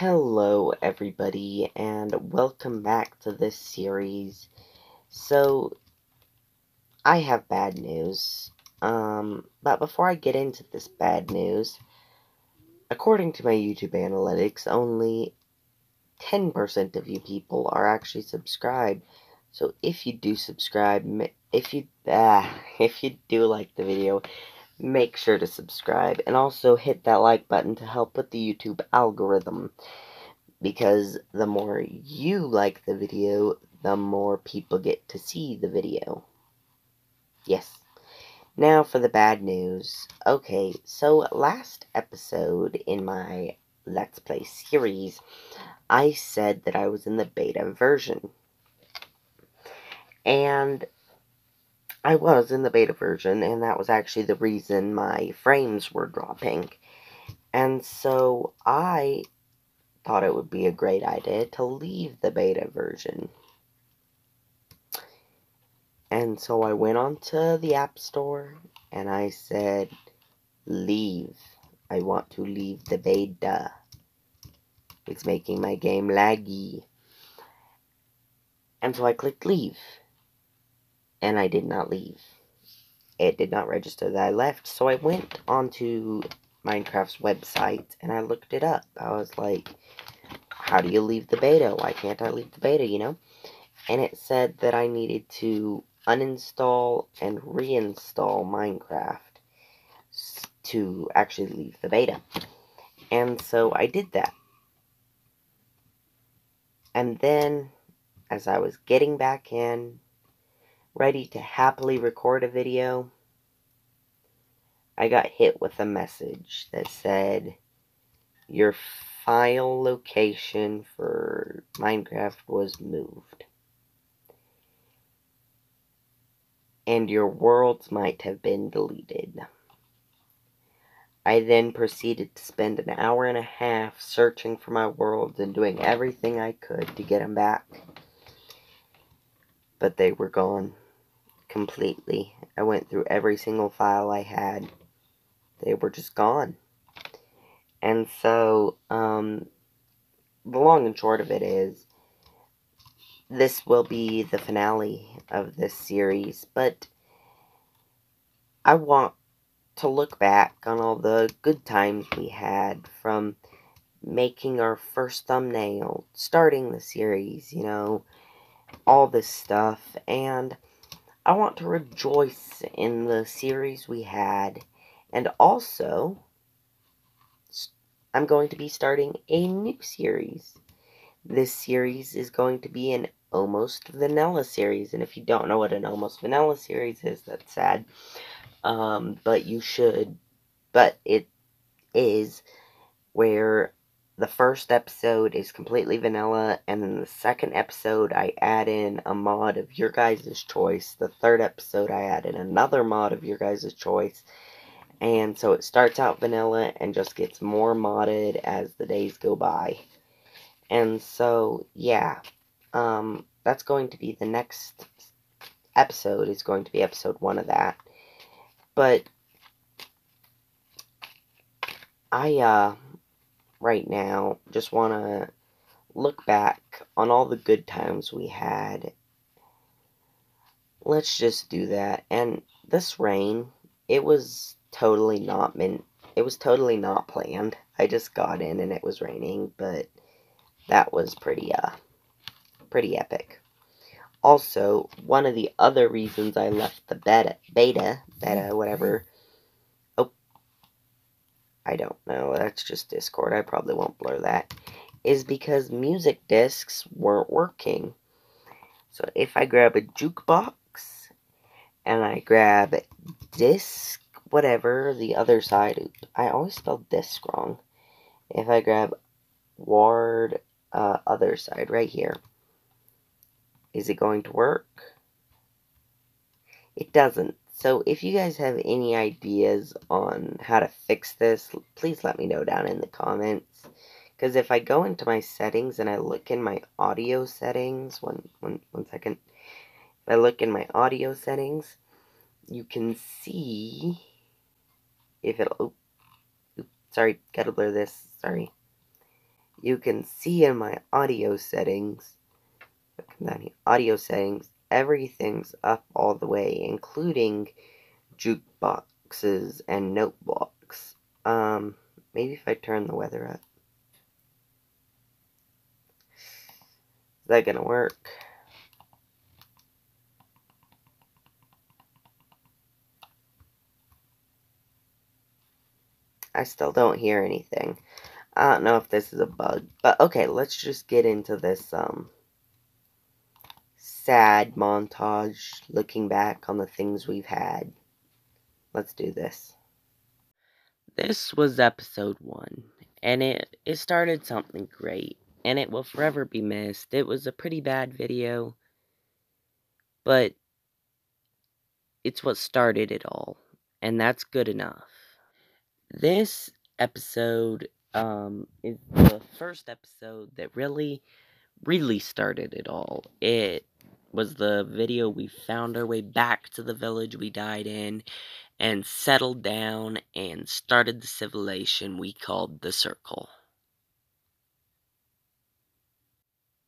Hello, everybody, and welcome back to this series. So, I have bad news. But before I get into this bad news, according to my YouTube analytics, only 10% of you people are actually subscribed. So, if you do subscribe, if you do like the video, make sure to subscribe, and also hit that like button to help with the YouTube algorithm. Because the more you like the video, the more people get to see the video. Yes. Now for the bad news. Okay, so last episode in my Let's Play series, I said that I was in the beta version. And I was in the beta version, and that was actually the reason my frames were dropping. And so I thought it would be a great idea to leave the beta version. And so I went onto the App Store and I said, leave. I want to leave the beta. It's making my game laggy. And so I clicked leave. And I did not leave. It did not register that I left. So I went onto Minecraft's website and I looked it up. I was like, how do you leave the beta? Why can't I leave the beta, you know? And it said that I needed to uninstall and reinstall Minecraft to actually leave the beta. And so I did that. And then, as I was getting back in, ready to happily record a video, I got hit with a message that said, your file location for Minecraft was moved. And your worlds might have been deleted. I then proceeded to spend an hour and a half searching for my worlds and doing everything I could to get them back. But they were gone completely. I went through every single file I had. They were just gone. And so, the long and short of it is, this will be the finale of this series, but I want to look back on all the good times we had from making our first thumbnail, starting the series, you know, all this stuff, and I want to rejoice in the series we had, and also, I'm going to be starting a new series. This series is going to be an Almost Vanilla series, and if you don't know what an Almost Vanilla series is, that's sad, but you should. But it is where the first episode is completely vanilla, and then the second episode I add in a mod of your guys' choice. The third episode I add in another mod of your guys' choice. And so it starts out vanilla and just gets more modded as the days go by. And so, yeah, that's going to be the next episode, is going to be episode 1 of that. But I, right now, just want to look back on all the good times we had. Let's just do that. And this rain, it was totally not planned. I just got in and it was raining, but that was pretty epic. Also, one of the other reasons I left the beta, whatever. Oh, I don't know. That's just Discord. I probably won't blur that. Is because music discs weren't working. So if I grab a jukebox and I grab disc, whatever, the other side. Oops, I always spelled disc wrong. If I grab ward, other side, right here. Is it going to work? It doesn't. So if you guys have any ideas on how to fix this, please let me know down in the comments. Because if I go into my settings and I look in my audio settings, one second. If I look in my audio settings, you can see if it'll, sorry, gotta blur this, sorry. you can see in my audio settings, everything's up all the way, including jukeboxes and notebooks. Maybe if I turn the weather up. Is that gonna work? I still don't hear anything. I don't know if this is a bug, but okay, let's just get into this, sad montage looking back on the things we've had. Let's do this. This was episode 1, and it started something great, and it will forever be missed. It was a pretty bad video, but it's what started it all, and that's good enough. This episode is the first episode that really started it all. It was the video we found our way back to the village we died in and settled down and started the civilization we called the Circle.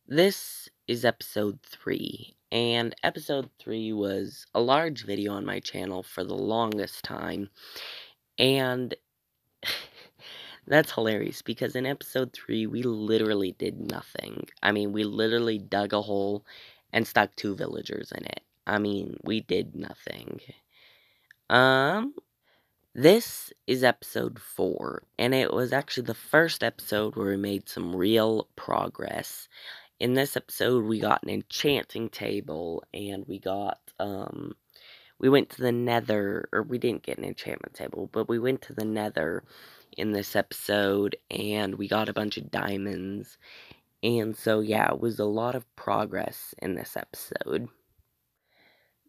This is episode 3, and episode 3 was a large video on my channel for the longest time, and that's hilarious because in episode 3 we literally did nothing. I mean, we literally dug a hole and stuck 2 villagers in it. I mean, we did nothing. This is episode 4, and it was actually the first episode where we made some real progress. In this episode, we got an enchanting table, and we got, we went to the nether, or we didn't get an enchantment table, but we went to the nether in this episode, and we got a bunch of diamonds, and so, yeah, it was a lot of progress in this episode.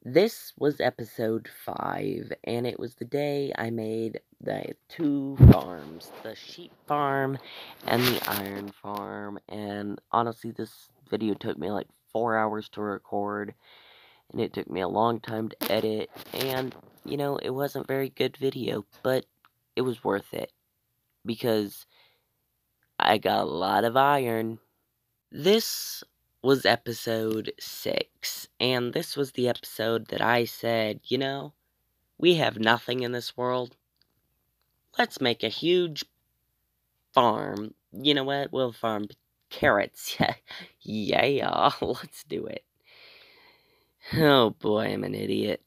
This was episode 5, and it was the day I made the 2 farms, the sheep farm and the iron farm, and honestly, this video took me like 4 hours to record, and it took me a long time to edit, and, you know, it wasn't a very good video, but it was worth it, because I got a lot of iron. This was episode 6, and this was the episode that I said, you know, we have nothing in this world. Let's make a huge farm. You know what? We'll farm carrots. Yeah, let's do it. Oh boy, I'm an idiot.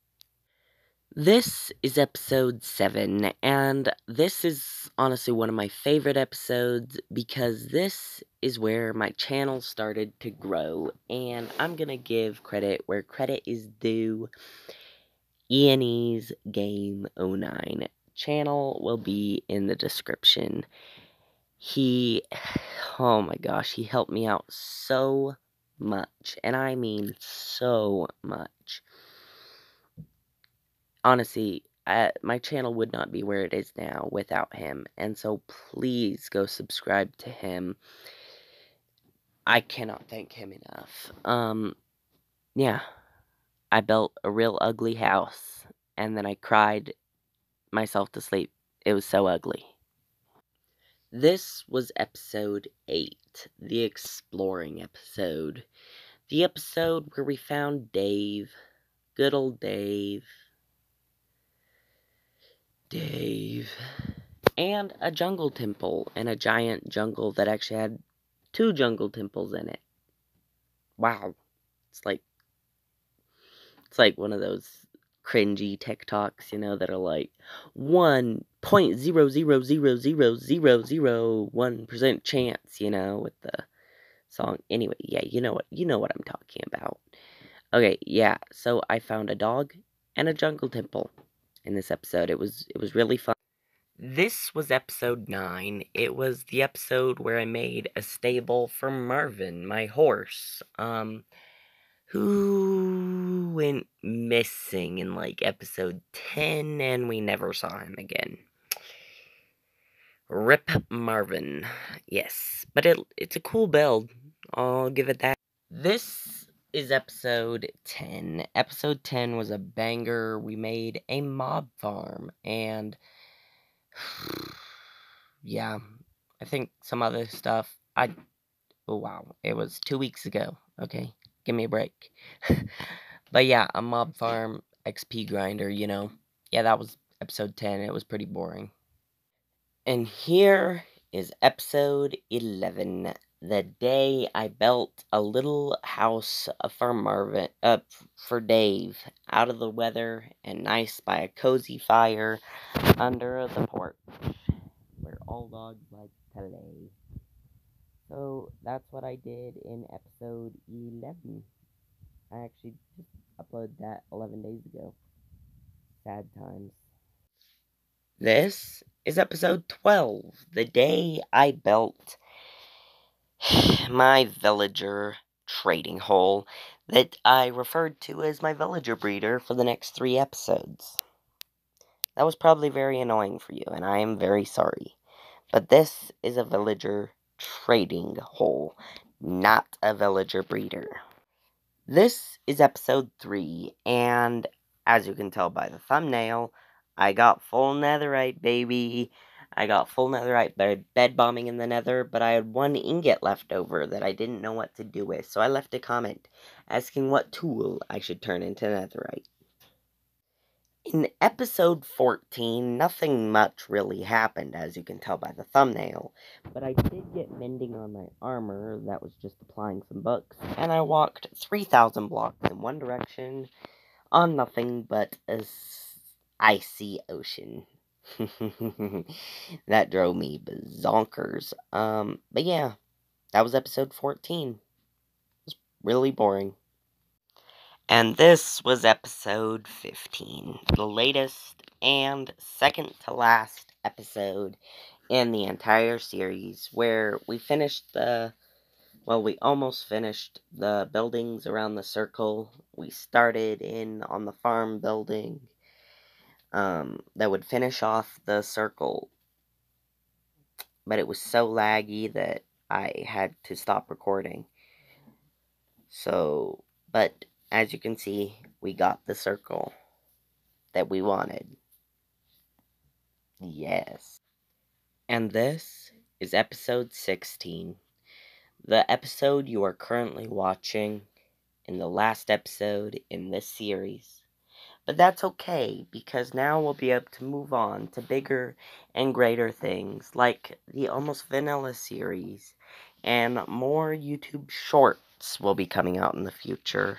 This is episode 7, and this is honestly one of my favorite episodes because this is where my channel started to grow, and I'm gonna give credit where credit is due. Ianese Game 09 channel will be in the description. He, oh my gosh, he helped me out so much, and I mean so much. Honestly, my channel would not be where it is now without him, and so please go subscribe to him. I cannot thank him enough. Yeah, I built a real ugly house, and then I cried myself to sleep. It was so ugly. This was episode 8, the exploring episode. The episode where we found Dave. Good old Dave. And a jungle temple, and a giant jungle that actually had 2 jungle temples in it. Wow. It's like one of those cringy TikToks, you know, that are like 1.0000001% chance, you know, with the song. Anyway, yeah, you know what I'm talking about. Okay, yeah, so I found a dog and a jungle temple in this episode. It was really fun. This was episode 9. It was the episode where I made a stable for Marvin, my horse, who went missing in, like, episode 10, and we never saw him again. Rip Marvin. Yes, but it's a cool build. I'll give it that. This is episode 10. Episode 10 was a banger. We made a mob farm, and yeah, I think some other stuff Oh wow, it was 2 weeks ago. Okay, give me a break. But yeah, a mob farm XP grinder, Yeah, that was episode 10. It was pretty boring. And here is episode 11. The day I built a little house for Marvin, for Dave, out of the weather and nice by a cozy fire under the porch, where all dogs like to lay. So that's what I did in episode 11. I actually just uploaded that 11 days ago. Sad times. This is episode 12, the day I built my villager trading hole that I referred to as my villager breeder for the next 3 episodes. That was probably very annoying for you, and I am very sorry. But this is a villager trading hole, not a villager breeder. This is episode 3, and as you can tell by the thumbnail, I got full netherite, baby. I got full netherite bed bombing in the nether, but I had 1 ingot left over that I didn't know what to do with, so I left a comment asking what tool I should turn into netherite. In episode 14, nothing much really happened, as you can tell by the thumbnail, but I did get mending on my armor. That was just applying some books, and I walked 3,000 blocks in one direction on nothing but a icy ocean. That drove me zonkers. But yeah, that was episode 14. It was really boring. And this was episode 15, the latest and second to last episode in the entire series, where we almost finished the buildings around the circle. We started in on the farm building that would finish off the circle, but it was so laggy that I had to stop recording. But as you can see, we got the circle that we wanted. Yes. And this is episode 16. The episode you are currently watching, in the last episode in this series. But that's okay, because now we'll be able to move on to bigger and greater things, like the Almost Vanilla series, and more YouTube shorts will be coming out in the future.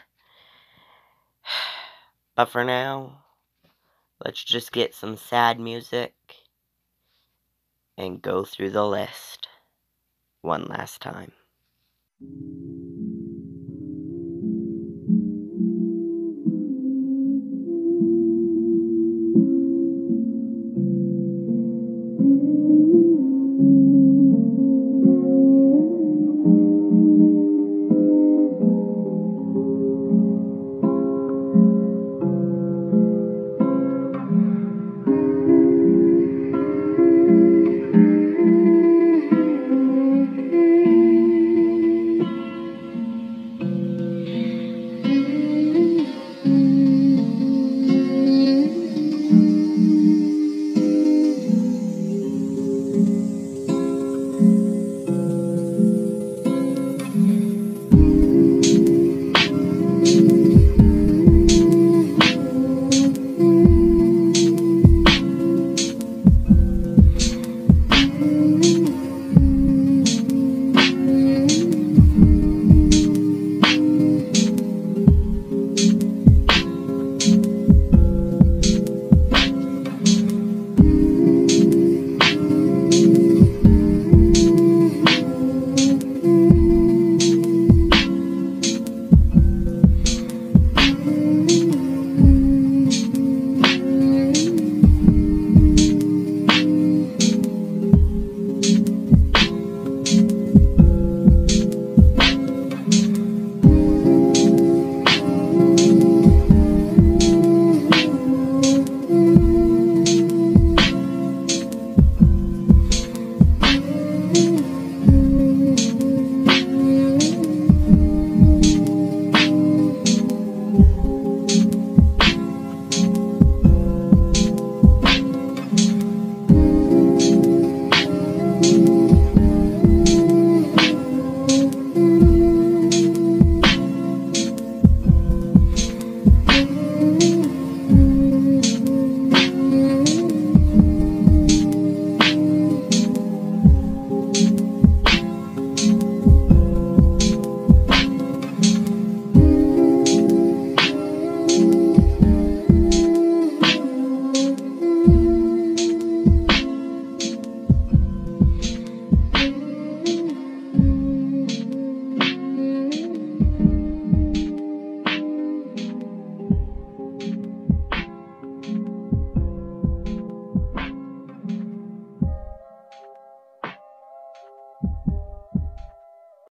But for now, let's just get some sad music and go through the list one last time.